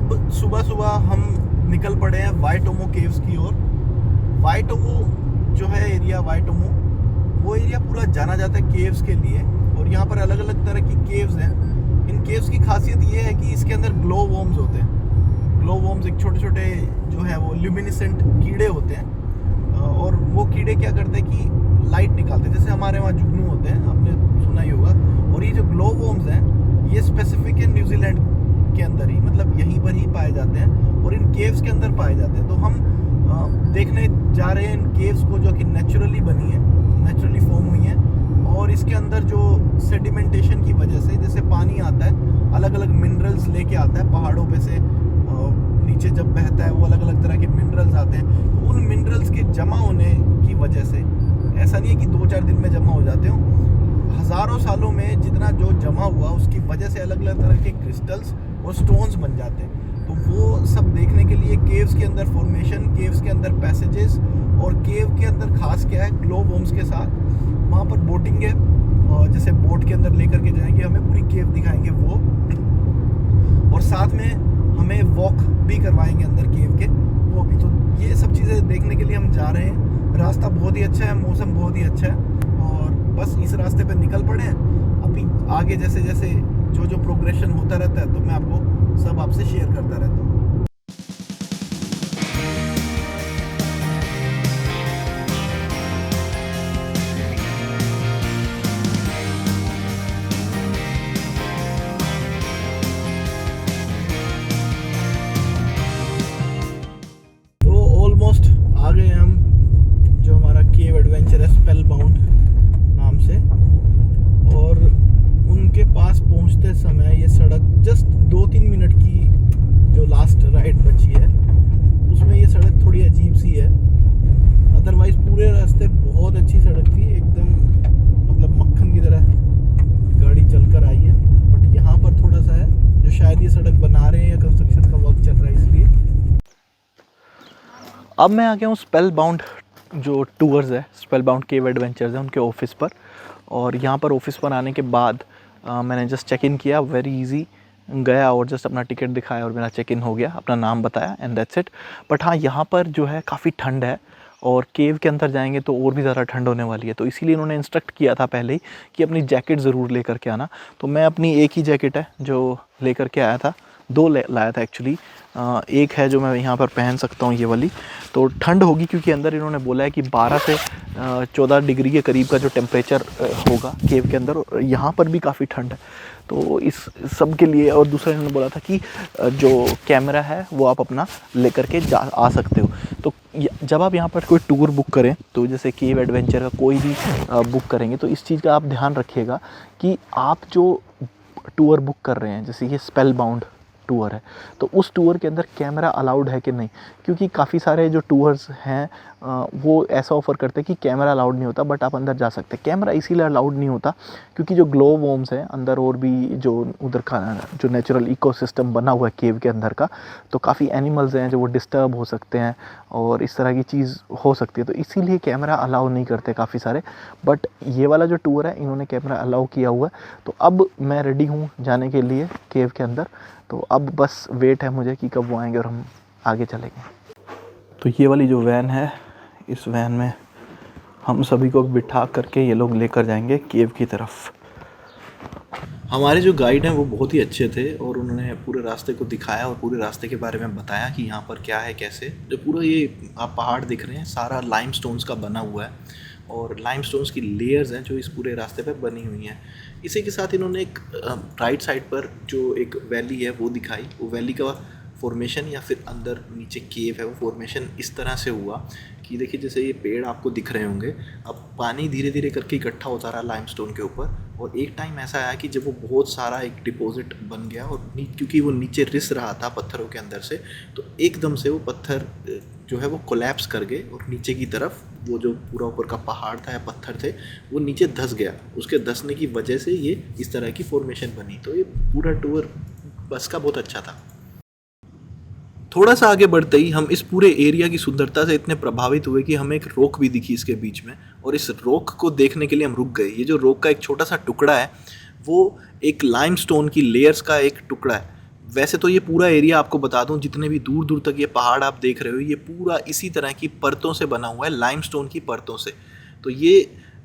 अब सुबह सुबह हम निकल पड़े हैं वाइटोमो केव्स की ओर। वाइटोमो जो है एरिया, वाइटोमो वो एरिया पूरा जाना जाता है केव्स के लिए, और यहाँ पर अलग अलग तरह की केव्स हैं। इन केव्स की खासियत ये है कि इसके अंदर ग्लो वॉर्म्स होते हैं। ग्लो वॉर्म्स एक छोटे छोटे जो है वो ल्यूमिनिसेंट कीड़े होते हैं, और वो कीड़े क्या करते हैं कि लाइट निकालते हैं, जैसे हमारे वहाँ जुगनू होते हैं, आपने सुना ही होगा। और ये जो ग्लो वॉर्म्स हैं ये स्पेसिफिक है न्यूजीलैंड के अंदर ही, मतलब यहीं पर ही पाए जाते हैं और इन केव्स के अंदर पाए जाते हैं। तो हम देखने जा रहे हैं इन केव्स को, जो कि नेचुरली बनी है, नेचुरली फॉर्म हुई है। और इसके अंदर जो सेडिमेंटेशन की वजह से जैसे पानी आता है, अलग अलग मिनरल्स लेके आता है पहाड़ों पे से, नीचे जब बहता है वो अलग अलग तरह के मिनरल्स आते हैं। तो उन मिनरल्स के जमा होने की वजह से, ऐसा नहीं है कि 2-4 दिन में जमा हो जाते हो, हज़ारों सालों में जितना जो जमा हुआ उसकी वजह से अलग अलग तरह के क्रिस्टल्स और स्टोन्स बन जाते हैं। तो वो सब देखने के लिए केव्स के अंदर फॉर्मेशन, केव्स के अंदर पैसेजेस, और केव के अंदर खास क्या है, ग्लो वॉर्म्स के साथ वहाँ पर बोटिंग है, और जैसे बोट के अंदर लेकर के जाएंगे, हमें पूरी केव दिखाएंगे वो, और साथ में हमें वॉक भी करवाएंगे अंदर केव के, वो भी। तो ये सब चीज़ें देखने के लिए हम जा रहे हैं। रास्ता बहुत ही अच्छा है, मौसम बहुत ही अच्छा है, और बस इस रास्ते पे निकल पड़े हैं। अभी आगे जैसे जैसे जो प्रोग्रेशन होता रहता है तो मैं आपको सब आपसे शेयर करता रहता हूँ। तो ऑलमोस्ट आ गए हम, जो हमारा केव एडवेंचर है स्पेल बाउंड नाम से, और उनके पास पहुंचते समय ये सड़क जस्ट 2-3 मिनट की जो लास्ट राइड बची है उसमें ये सड़क थोड़ी अजीब सी है। अदरवाइज पूरे रास्ते बहुत अच्छी सड़क थी, एकदम मतलब मक्खन की तरह गाड़ी चलकर आई है। बट यहाँ पर थोड़ा सा है, जो शायद ये सड़क बना रहे हैं या कंस्ट्रक्शन का वर्क चल रहा है इसलिए। अब मैं आ गया हूँ स्पेल बाउंड जो टूर्स है, स्पेल बाउंड केव एडवेंचर्स है, उनके ऑफिस पर। और यहाँ पर ऑफिस पर आने के बाद मैंने जस्ट चेक इन किया, वेरी इजी, गया और जस्ट अपना टिकट दिखाया और मेरा चेक इन हो गया, अपना नाम बताया एंड दैट्स इट। बट हाँ, यहाँ पर जो है काफ़ी ठंड है, और केव के अंदर जाएंगे तो और भी ज़्यादा ठंड होने वाली है। तो इसीलिए इन्होंने इंस्ट्रक्ट किया था पहले ही कि अपनी जैकेट ज़रूर लेकर के आना। तो मैं अपनी एक ही जैकेट है जो लेकर के आया था, 2 लाया था एक्चुअली। एक है जो मैं यहाँ पर पहन सकता हूँ, ये वाली। तो ठंड होगी क्योंकि अंदर इन्होंने बोला है कि 12 से 14 डिग्री के करीब का जो टेम्परेचर होगा केव के अंदर, और यहाँ पर भी काफ़ी ठंड है। तो इस सब के लिए, और दूसरा इन्होंने बोला था कि जो कैमरा है वो आप अपना लेकर के आ सकते हो। तो जब आप यहाँ पर कोई टूर बुक करें, तो जैसे केव एडवेंचर का कोई भी बुक करेंगे, तो इस चीज़ का आप ध्यान रखिएगा कि आप जो टूर बुक कर रहे हैं, जैसे ये स्पेल बाउंड टूर है, तो उस टूर के अंदर कैमरा अलाउड है कि नहीं। क्योंकि काफ़ी सारे जो टूर्स हैं वो ऐसा ऑफ़र करते हैं कि कैमरा अलाउड नहीं होता, बट आप अंदर जा सकते हैं। कैमरा इसीलिए अलाउड नहीं होता क्योंकि जो ग्लो वॉर्म्स हैं अंदर, और भी जो उधर का जो नेचुरल इकोसिस्टम बना हुआ है केव के अंदर का, तो काफ़ी एनिमल्स हैं जो वो डिस्टर्ब हो सकते हैं और इस तरह की चीज़ हो सकती है। तो इसीलिए कैमरा अलाउ नहीं करते काफ़ी सारे। बट ये वाला जो टूर है इन्होंने कैमरा अलाउ किया हुआ है। तो अब मैं रेडी हूँ जाने के लिए केव के अंदर। तो अब बस वेट है मुझे कि कब वो आएंगे और हम आगे चलेंगे। तो ये वाली जो वैन है, इस वैन में हम सभी को बिठा करके ये लोग लेकर जाएंगे केव की तरफ। हमारे जो गाइड हैं वो बहुत ही अच्छे थे, और उन्होंने पूरे रास्ते को दिखाया और पूरे रास्ते के बारे में बताया कि यहाँ पर क्या है, कैसे। जो पूरा ये आप पहाड़ दिख रहे हैं सारा लाइमस्टोन्स का बना हुआ है, और लाइमस्टोन्स की लेयर्स हैं जो इस पूरे रास्ते पे बनी हुई हैं। इसी के साथ इन्होंने एक राइट साइड पर जो एक वैली है वो दिखाई। वो वैली का फॉर्मेशन या फिर अंदर नीचे केव है, वो फॉर्मेशन इस तरह से हुआ कि देखिए, जैसे ये पेड़ आपको दिख रहे होंगे, अब पानी धीरे धीरे करके इकट्ठा होता रहा लाइमस्टोन के ऊपर, और एक टाइम ऐसा आया कि जब वो बहुत सारा एक डिपॉजिट बन गया, और क्योंकि वो नीचे रिस रहा था पत्थरों के अंदर से, तो एकदम से वो पत्थर जो है वो कोलैप्स कर गए, और नीचे की तरफ वो जो पूरा ऊपर का पहाड़ था या पत्थर थे वो नीचे धंस गया। उसके धंसने की वजह से ये इस तरह की फॉर्मेशन बनी। तो ये पूरा टूर बस का बहुत अच्छा था। थोड़ा सा आगे बढ़ते ही हम इस पूरे एरिया की सुंदरता से इतने प्रभावित हुए कि हमें एक रॉक भी दिखी इसके बीच में, और इस रॉक को देखने के लिए हम रुक गए। ये जो रॉक का एक छोटा सा टुकड़ा है वो एक लाइमस्टोन की लेयर्स का एक टुकड़ा है, वैसे तो ये पूरा एरिया आपको बता दूं, जितने भी दूर दूर तक ये पहाड़ आप देख रहे हो, ये पूरा इसी तरह की परतों से बना हुआ है, लाइमस्टोन की परतों से। तो ये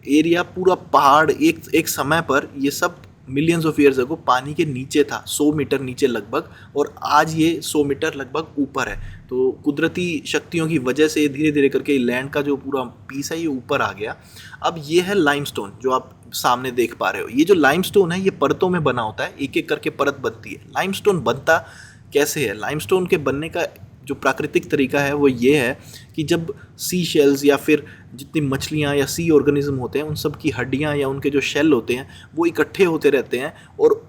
एरिया पूरा पहाड़ एक एक समय पर ये सब मिलियंस ऑफ ईयर्स अगो पानी के नीचे था, 100 मीटर नीचे लगभग, और आज ये 100 मीटर लगभग ऊपर है। तो कुदरती शक्तियों की वजह से धीरे धीरे करके लैंड का जो पूरा पीस है ये ऊपर आ गया। अब ये है लाइमस्टोन जो आप सामने देख पा रहे हो। ये जो लाइमस्टोन है ये परतों में बना होता है, एक एक करके परत बनती है। लाइमस्टोन बनता कैसे है? लाइमस्टोन के बनने का जो प्राकृतिक तरीका है वो ये है कि जब सी शेल्स या फिर जितनी मछलियाँ या सी ऑर्गेनिज्म होते हैं उन सब की हड्डियाँ या उनके जो शेल होते हैं वो इकट्ठे होते रहते हैं, और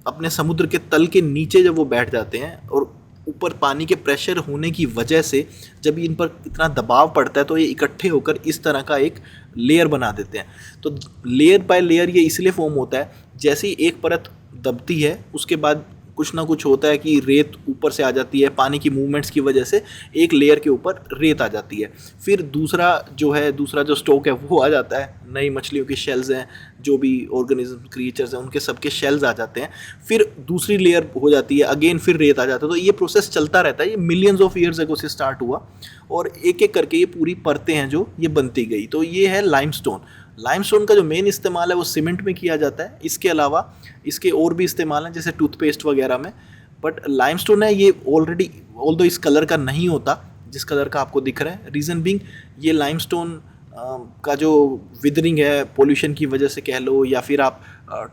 अपने समुद्र के तल के नीचे जब वो बैठ जाते हैं और ऊपर पानी के प्रेशर होने की वजह से जब इन पर इतना दबाव पड़ता है तो ये इकट्ठे होकर इस तरह का एक लेयर बना देते हैं। तो लेयर बाय लेयर ये इसलिए फॉर्म होता है, जैसे ही एक परत दबती है उसके बाद कुछ ना कुछ होता है कि रेत ऊपर से आ जाती है, पानी की मूवमेंट्स की वजह से एक लेयर के ऊपर रेत आ जाती है। फिर दूसरा जो स्टॉक है वो आ जाता है, नई मछलियों के शेल्स हैं, जो भी ऑर्गेनिज्म क्रिएचर्स हैं उनके सबके शेल्स आ जाते हैं। फिर दूसरी लेयर हो जाती है, अगेन फिर रेत आ जाता है। तो ये प्रोसेस चलता रहता है। ये मिलियंस ऑफ ईयर्स अगो से स्टार्ट हुआ और एक एक करके ये पूरी परतें हैं जो ये बनती गई। तो ये है लाइमस्टोन। लाइमस्टोन का जो मेन इस्तेमाल है वो सीमेंट में किया जाता है। इसके अलावा इसके और भी इस्तेमाल हैं जैसे टूथपेस्ट वगैरह में। बट लाइमस्टोन है ये ऑलरेडी, ऑल्दो इस कलर का नहीं होता जिस कलर का आपको दिख रहा है। रीज़न बीइंग ये लाइमस्टोन का जो विदरिंग है पोल्यूशन की वजह से कह लो या फिर आप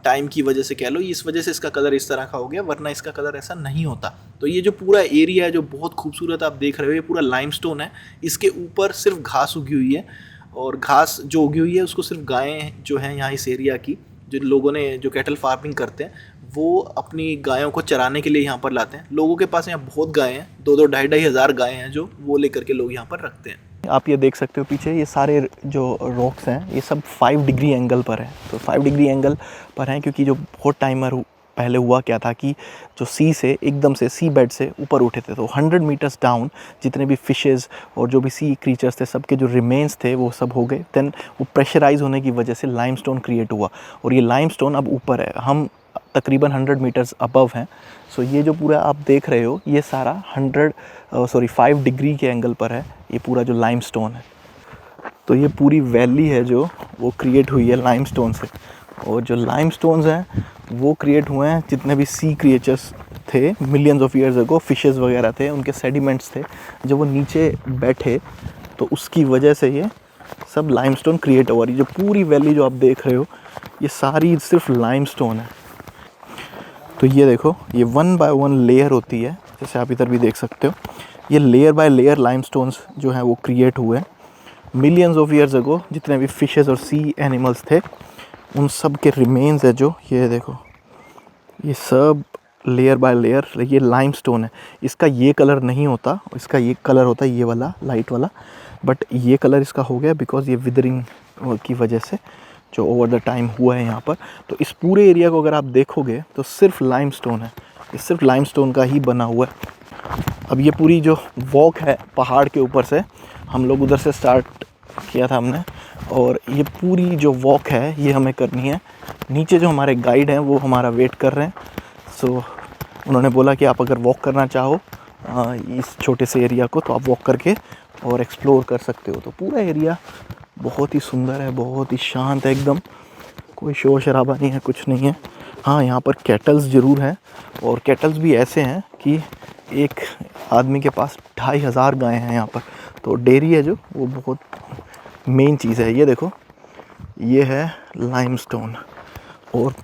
टाइम की वजह से कह लो, इस वजह से इसका कलर इस तरह का हो गया, वरना इसका कलर ऐसा नहीं होता। तो ये जो पूरा एरिया है जो बहुत खूबसूरत आप देख रहे हो, ये पूरा लाइमस्टोन है। इसके ऊपर सिर्फ घास उगी हुई है, और घास जो उगी हुई है उसको सिर्फ गायें जो हैं यहाँ इस एरिया की, जो लोगों ने जो कैटल फार्मिंग करते हैं वो अपनी गायों को चराने के लिए यहाँ पर लाते हैं। लोगों के पास यहाँ बहुत गायें हैं, 2-2 ढाई हज़ार गायें हैं जो वो लेकर के लोग यहाँ पर रखते हैं। आप ये देख सकते हो पीछे ये सारे जो रॉक्स हैं ये सब 5 डिग्री एंगल पर है। तो 5 डिग्री एंगल पर हैं क्योंकि जो बहुत टाइमर पहले हुआ क्या था कि जो सी से एकदम से सी बेड से ऊपर उठे थे, तो 100 मीटर्स डाउन जितने भी फिशेज़ और जो भी सी क्रीचर्स थे सबके जो रिमेन्स थे वो सब हो गए। देन वो प्रेशराइज होने की वजह से लाइमस्टोन क्रिएट हुआ, और ये लाइमस्टोन अब ऊपर है। हम तकरीबन 100 मीटर्स अबव हैं। सो ये जो पूरा आप देख रहे हो ये सारा 5 डिग्री के एंगल पर है ये पूरा जो लाइमस्टोन है। तो ये पूरी वैली है जो वो क्रिएट हुई है लाइमस्टोन से। और जो लाइमस्टोन्स हैं वो क्रिएट हुए हैं जितने भी सी क्रिएचर्स थे millions of years ago, fishes वगैरह थे, उनके सेडिमेंट्स थे जब वो नीचे बैठे, तो उसकी वजह से ये सब लाइमस्टोन क्रिएट हुआ। ये जो पूरी वैली जो आप देख रहे हो ये सारी सिर्फ लाइमस्टोन है। तो ये देखो ये 1 बाय 1 लेयर होती है, जैसे आप इधर भी देख सकते हो। ये लेयर बाय लेयर लाइमस्टोन्स जो हैं वो क्रिएट हुए मिलियंस ऑफ ईयर्स अगो। जितने भी फिशेस और सी एनिमल्स थे उन सब के रिमेन्स है जो ये देखो, ये सब लेयर बाय लेयर ये लाइमस्टोन है। इसका ये कलर नहीं होता, इसका ये कलर होता है ये वाला लाइट वाला, बट ये कलर इसका हो गया बिकॉज ये विदरिंग की वजह से जो ओवर द टाइम हुआ है यहाँ पर। तो इस पूरे एरिया को अगर आप देखोगे तो सिर्फ लाइमस्टोन है, ये सिर्फ लाइमस्टोन का ही बना हुआ है। अब ये पूरी जो वॉक है पहाड़ के ऊपर से, हम लोग उधर से स्टार्ट किया था हमने, और ये पूरी जो वॉक है ये हमें करनी है। नीचे जो हमारे गाइड हैं वो हमारा वेट कर रहे हैं। सो उन्होंने बोला कि आप अगर वॉक करना चाहो इस छोटे से एरिया को तो आप वॉक करके और एक्सप्लोर कर सकते हो। तो पूरा एरिया बहुत ही सुंदर है, बहुत ही शांत है एकदम, कोई शोर शराबा नहीं है, कुछ नहीं है। हाँ, यहाँ पर कैटल्स ज़रूर हैं, और कैटल्स भी ऐसे हैं कि एक आदमी के पास 2500 गायें हैं यहाँ पर। तो डेयरी है जो वो बहुत मेन चीज़ है। ये देखो ये है लाइमस्टोन, और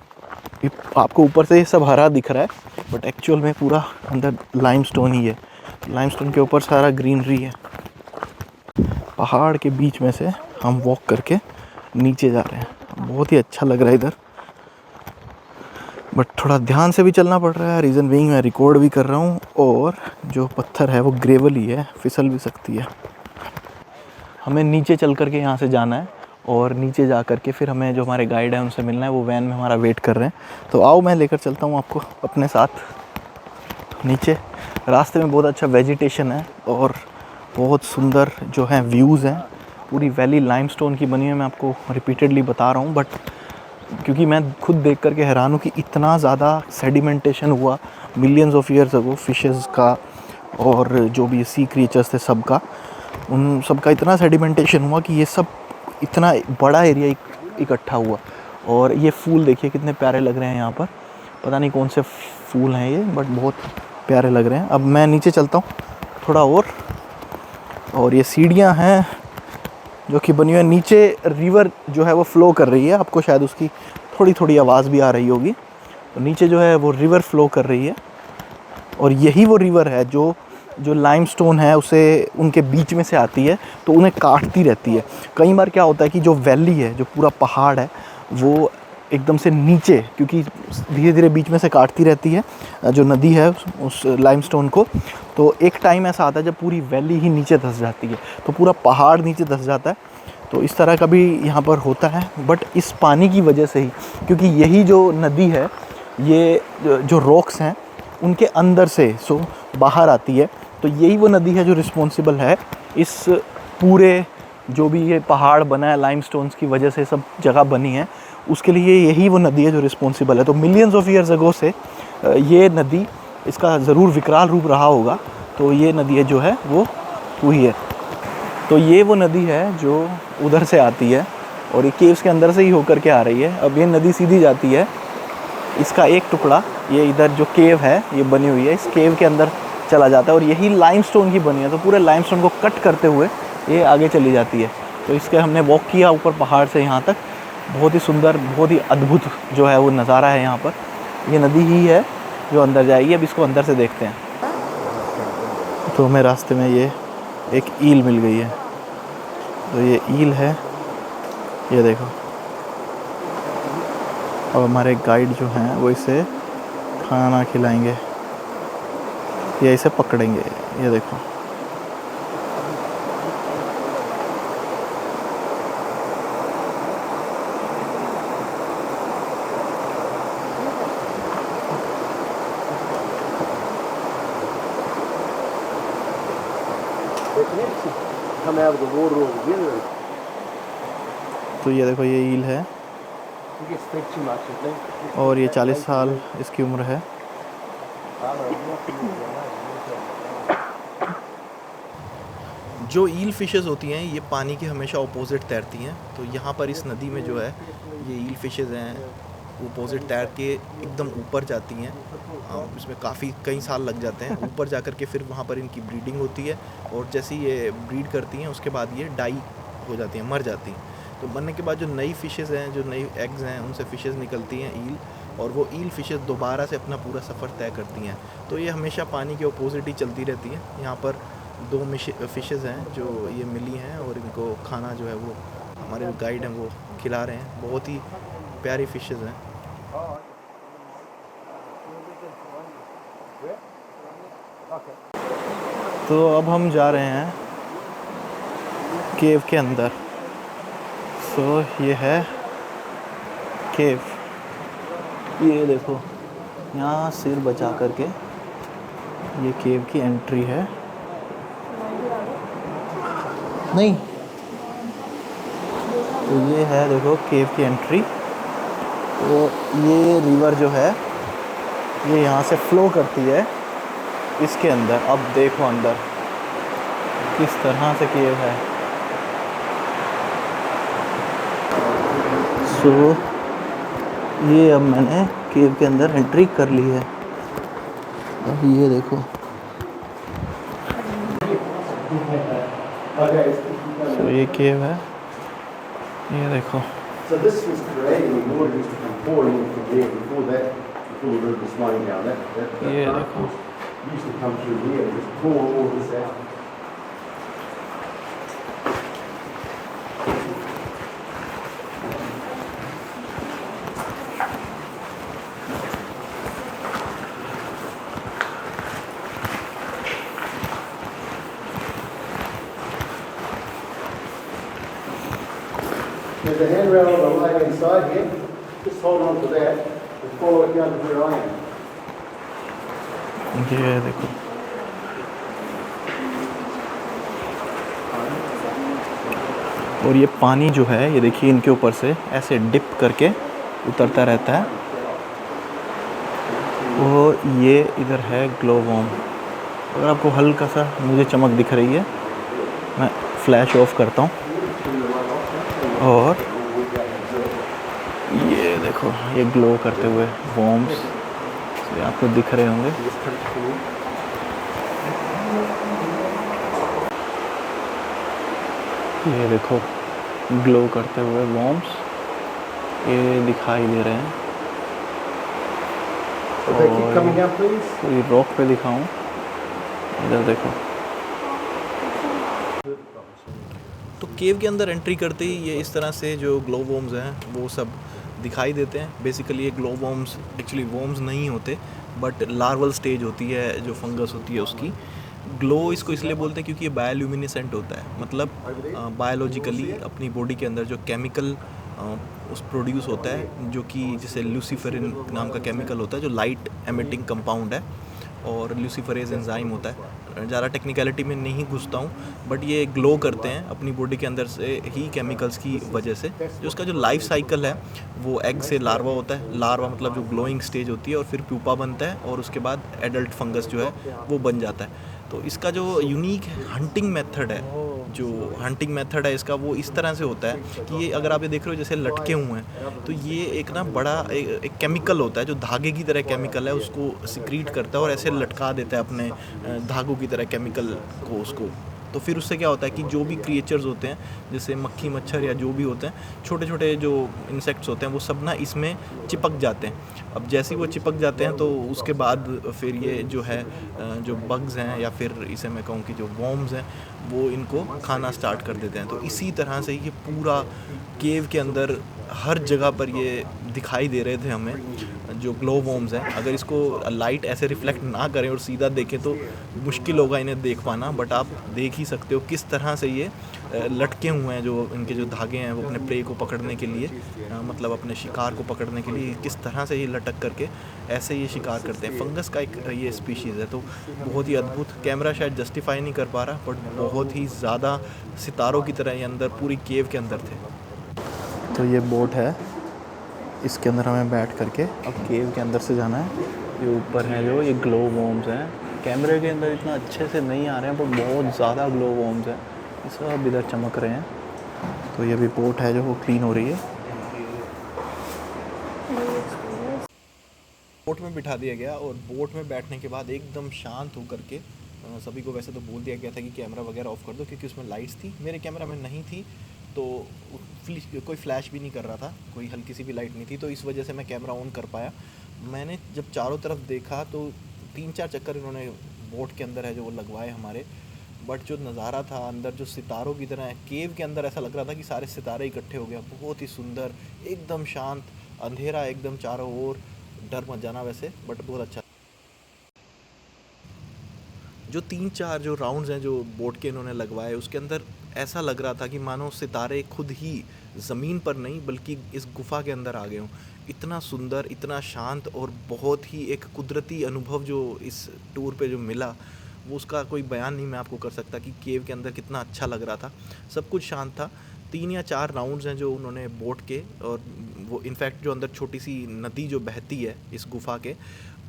आपको ऊपर से ये सब हरा दिख रहा है बट एक्चुअल में पूरा अंदर लाइमस्टोन ही है। लाइमस्टोन के ऊपर सारा ग्रीनरी है। पहाड़ के बीच में से हम वॉक करके नीचे जा रहे हैं, बहुत ही अच्छा लग रहा है इधर, बट थोड़ा ध्यान से भी चलना पड़ रहा है। रीज़न बीइंग मैं रिकॉर्ड भी कर रहा हूँ, और जो पत्थर है वो ग्रेवल ही है, फिसल भी सकती है। हमें नीचे चल करके यहाँ से जाना है, और नीचे जा कर के फिर हमें जो हमारे गाइड हैं उनसे मिलना है, वो वैन में हमारा वेट कर रहे हैं। तो आओ मैं लेकर चलता हूँ आपको अपने साथ। नीचे रास्ते में बहुत अच्छा वेजिटेशन है और बहुत सुंदर जो है व्यूज़ हैं। पूरी वैली लाइमस्टोन की बनी है, मैं आपको रिपीटेडली बता रहा हूँ, बट क्योंकि मैं खुद देख करके हैरान हूँ कि इतना ज़्यादा सेडिमेंटेशन हुआ millions of years ago fishes का, और जो भी सी क्रिएचर्स थे सबका, उन सबका इतना सेडिमेंटेशन हुआ कि ये सब इतना बड़ा एरिया इकट्ठा हुआ। और ये फूल देखिए कितने प्यारे लग रहे हैं यहाँ पर, पता नहीं कौन से फूल हैं ये, बट बहुत प्यारे लग रहे हैं। अब मैं नीचे चलता हूँ थोड़ा और ये सीढ़ियाँ हैं जो कि बनी हुई है। नीचे रिवर जो है वो फ्लो कर रही है, आपको शायद उसकी थोड़ी थोड़ी आवाज़ भी आ रही होगी। तो नीचे जो है वो रिवर फ्लो कर रही है, और यही वो रिवर है जो लाइमस्टोन है उसे उनके बीच में से आती है, तो उन्हें काटती रहती है। कई बार क्या होता है कि जो वैली है, जो पूरा पहाड़ है, वो एकदम से नीचे, क्योंकि धीरे धीरे बीच में से काटती रहती है जो नदी है उस लाइमस्टोन को, तो एक टाइम ऐसा आता है जब पूरी वैली ही नीचे धंस जाती है, तो पूरा पहाड़ नीचे धंस जाता है। तो इस तरह का भी यहाँ पर होता है, बट इस पानी की वजह से ही, क्योंकि यही जो नदी है, ये जो रॉक्स हैं उनके अंदर से बाहर आती है, तो यही वो नदी है जो रिस्पॉन्सिबल है इस पूरे जो भी ये पहाड़ बना है लाइमस्टोन्स की वजह से, सब जगह बनी है, उसके लिए यही वो नदी है जो रिस्पॉन्सिबल है। तो मिलियंस ऑफ ईयर्स अगो से ये नदी, इसका ज़रूर विकराल रूप रहा होगा, तो ये नदी है जो है वो हुई है। तो ये वो नदी है जो उधर से आती है, और ये केव्स के अंदर से ही होकर के आ रही है। अब ये नदी सीधी जाती है, इसका एक टुकड़ा ये इधर जो केव है ये बनी हुई है, इस केव के अंदर चला जाता है, और यही लाइमस्टोन की बनी है, तो पूरे लाइमस्टोन को कट करते हुए ये आगे चली जाती है। तो इसके हमने वॉक किया ऊपर पहाड़ से यहाँ तक, बहुत ही सुंदर, बहुत ही अद्भुत जो है वो नज़ारा है यहाँ पर। ये नदी ही है जो अंदर जाएगी। अब इसको अंदर से देखते हैं। तो हमें रास्ते में ये एक ईल मिल गई है, तो ये ईल है, ये देखो। और हमारे गाइड जो हैं वो इसे खाना खिलाएंगे, ये इसे पकड़ेंगे, ये देखो। तो ये देखो, ये ईल है, और ये 40 साल इसकी उम्र है। जो ईल फिशेस होती हैं ये पानी के हमेशा अपोजिट तैरती हैं, तो यहाँ पर इस नदी में जो है ये ईल फिशेस हैं, अपोजिट तैर के एकदम ऊपर जाती हैं। इसमें कई साल लग जाते हैं ऊपर जाकर के, फिर वहाँ पर इनकी ब्रीडिंग होती है, और जैसे ये ब्रीड करती हैं उसके बाद ये डाई हो जाती हैं, मर जाती हैं। तो मरने के बाद जो नई फिशेस हैं, जो नई एग्स हैं, उनसे फिशेस निकलती हैं ईल, और वो ईल फिशेस दोबारा से अपना पूरा सफ़र तय करती हैं। तो ये हमेशा पानी के अपोजिट ही चलती रहती हैं। यहाँ पर 2 फिशेस हैं जो ये मिली हैं, और इनको खाना जो है वो हमारे गाइड हैं वो खिला रहे हैं। बहुत ही प्यारी फिशेस हैं। तो अब हम जा रहे हैं केव के अंदर। सो ये है केव, ये देखो, यहाँ सिर बचा करके ये केव की एंट्री है। नहीं, तो ये है देखो केव की एंट्री। तो ये रिवर जो है ये यहाँ से फ्लो करती है इसके अंदर। अब देखो अंदर किस तरह से केव है। सो ये अब मैंने केव के अंदर एंट्री कर ली है। अब ये देखो, सो ये केव है, ये देखो। So this was created when water used to come pouring in from here. Before that, before the river was flowing down, that Yeah, dark course used to come through here and just pour all this out. There's a handrail on the right hand side here. Just hold on to that and follow it down to where I am. ये देखो, और ये पानी जो है ये देखिए इनके ऊपर से ऐसे डिप करके उतरता रहता है। वो ये इधर है ग्लो वॉर्म। अगर आपको हल्का सा मुझे चमक दिख रही है, मैं फ्लैश ऑफ करता हूँ और ये देखो ये ग्लो करते हुए वॉर्म्स आपको दिख रहे होंगे। ये देखो ग्लो करते हुए वॉर्म्स ये दिखाई दे रहे हैं। Okay, keep coming down, please. कोई रॉक पे दिखाऊं, इधर देखो। तो केव के अंदर एंट्री करते ही ये इस तरह से जो ग्लो वॉर्म्स हैं वो सब दिखाई देते हैं। बेसिकली ये ग्लो वॉर्म्स एक्चुअली वॉर्म्स नहीं होते, बट लार्वल स्टेज होती है जो फंगस होती है उसकी। ग्लो इसको इसलिए बोलते हैं क्योंकि ये बायोल्यूमिनेसेंट होता है, मतलब बायोलॉजिकली अपनी बॉडी के अंदर जो केमिकल उस प्रोड्यूस होता है, जो कि जैसे ल्यूसीफेरिन नाम का केमिकल होता है जो लाइट एमिटिंग कंपाउंड है, और ल्यूसीफरेज एंजाइम होता है। ज़्यादा टेक्निकलिटी में नहीं घुसता हूँ, बट ये ग्लो करते हैं अपनी बॉडी के अंदर से ही केमिकल्स की वजह से। जो उसका जो लाइफ साइकिल है वो एग से लार्वा होता है। लार्वा मतलब जो ग्लोइंग स्टेज होती है, और फिर प्यूपा बनता है, और उसके बाद एडल्ट फंगस जो है वो बन जाता है। तो इसका जो यूनिक हंटिंग मेथड है, जो हंटिंग मेथड है इसका, वो इस तरह से होता है कि ये अगर आप ये देख रहे हो जैसे लटके हुए हैं, तो ये एक ना बड़ा एक केमिकल होता है जो धागे की तरह केमिकल है, उसको सिक्रीट करता है और ऐसे लटका देता है अपने धागों की तरह केमिकल को उसको। तो फिर उससे क्या होता है कि जो भी क्रिएचर्स होते हैं, जैसे मक्खी मच्छर या जो भी होते हैं, छोटे छोटे जो इंसेक्ट्स होते हैं, वो सब ना इसमें चिपक जाते हैं। अब जैसे ही वो चिपक जाते हैं तो उसके बाद फिर ये जो है जो बग्स हैं, या फिर इसे मैं कहूँ कि जो वॉर्म्स हैं, वो इनको खाना स्टार्ट कर देते हैं। तो इसी तरह से ये पूरा केव के अंदर हर जगह पर ये दिखाई दे रहे थे हमें जो ग्लो वॉर्म्स हैं। अगर इसको लाइट ऐसे रिफ्लेक्ट ना करें और सीधा देखें तो मुश्किल होगा इन्हें देख पाना, बट आप देख ही सकते हो किस तरह से ये लटके हुए हैं। जो इनके जो धागे हैं वो अपने प्रे को पकड़ने के लिए, मतलब अपने शिकार को पकड़ने के लिए किस तरह से ये लटक करके ऐसे ये शिकार करते हैं। फंगस का एक ये स्पीशीज़ है, तो बहुत ही अद्भुत। कैमरा शायद जस्टिफाई नहीं कर पा रहा, बट बहुत ही ज़्यादा सितारों की तरह ये अंदर पूरी केव के अंदर थे। तो ये बोट है, इसके अंदर हमें बैठ करके अब केव के अंदर से जाना है। ये ऊपर है जो ये ग्लो वॉर्म्स हैं, कैमरे के अंदर इतना अच्छे से नहीं आ रहे हैं, पर बहुत ज़्यादा ग्लो वॉर्म्स हैं, ये सब इधर चमक रहे हैं। तो ये भी बोट है जो वो क्लीन हो रही है। बोट में बिठा दिया गया, और बोट में बैठने के बाद एकदम शांत होकर के सभी को वैसे तो बोल दिया गया था कि कैमरा वगैरह ऑफ कर दो, क्योंकि उसमें लाइट्स थी। मेरे कैमरा में नहीं थी, तो कोई फ्लैश भी नहीं कर रहा था, कोई हल्की सी भी लाइट नहीं थी, तो इस वजह से मैं कैमरा ऑन कर पाया। मैंने जब चारों तरफ देखा तो 3-4 चक्कर इन्होंने बोट के अंदर है जो वो लगवाए हमारे, बट जो नज़ारा था अंदर जो सितारों की तरह है, केव के अंदर ऐसा लग रहा था कि सारे सितारे इकट्ठे हो गए। बहुत ही सुंदर, एकदम शांत, अंधेरा एकदम चारों ओर, डर मत जाना वैसे, बट बहुत अच्छा। जो 3-4 जो राउंड्स हैं जो बोट के इन्होंने लगवाए, उसके अंदर ऐसा लग रहा था कि मानो सितारे खुद ही ज़मीन पर नहीं बल्कि इस गुफ़ा के अंदर आ गए हों। इतना सुंदर, इतना शांत, और बहुत ही एक कुदरती अनुभव जो इस टूर पे जो मिला, वो उसका कोई बयान नहीं मैं आपको कर सकता कि केव के अंदर कितना अच्छा लग रहा था। सब कुछ शांत था। 3 या 4 राउंड्स हैं जो उन्होंने बोट के, और वो इनफैक्ट जो अंदर छोटी सी नदी जो बहती है इस गुफ़ा के,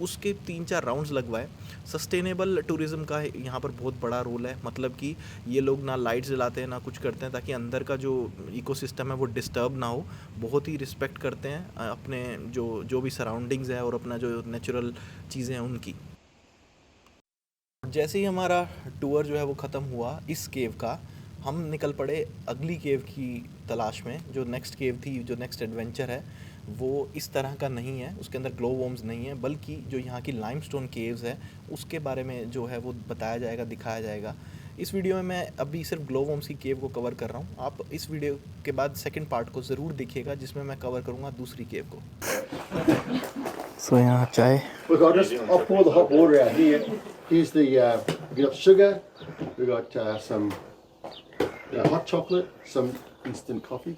उसके 3-4 राउंड्स लगवाए। सस्टेनेबल टूरिज़्म का यहाँ पर बहुत बड़ा रोल है, मतलब कि ये लोग ना लाइट जलाते हैं ना कुछ करते हैं, ताकि अंदर का जो इकोसिस्टम है वो डिस्टर्ब ना हो। बहुत ही रिस्पेक्ट करते हैं अपने जो भी सराउंडिंग्स है और अपना जो नेचुरल चीज़ें हैं उनकी। जैसे ही हमारा टूर जो है वो ख़त्म हुआ इस केव का, हम निकल पड़े अगली केव की तलाश में। जो नेक्स्ट केव थी, जो नेक्स्ट एडवेंचर है, वो इस तरह का नहीं है, उसके अंदर ग्लो वॉर्म्स नहीं है, बल्कि जो यहाँ की लाइमस्टोन केव्स है उसके बारे में जो है वो बताया जाएगा, दिखाया जाएगा। इस वीडियो में मैं अभी सिर्फ ग्लो वॉर्म्स की केव को कवर कर रहा हूँ। आप इस वीडियो के बाद सेकंड पार्ट को ज़रूर देखिएगा, जिसमें मैं कवर करूँगा दूसरी केव को। सो यहाँ चाय। Look, I'll pour the hot water out here. Here's the, we got sugar, we got some hot chocolate, some instant coffee.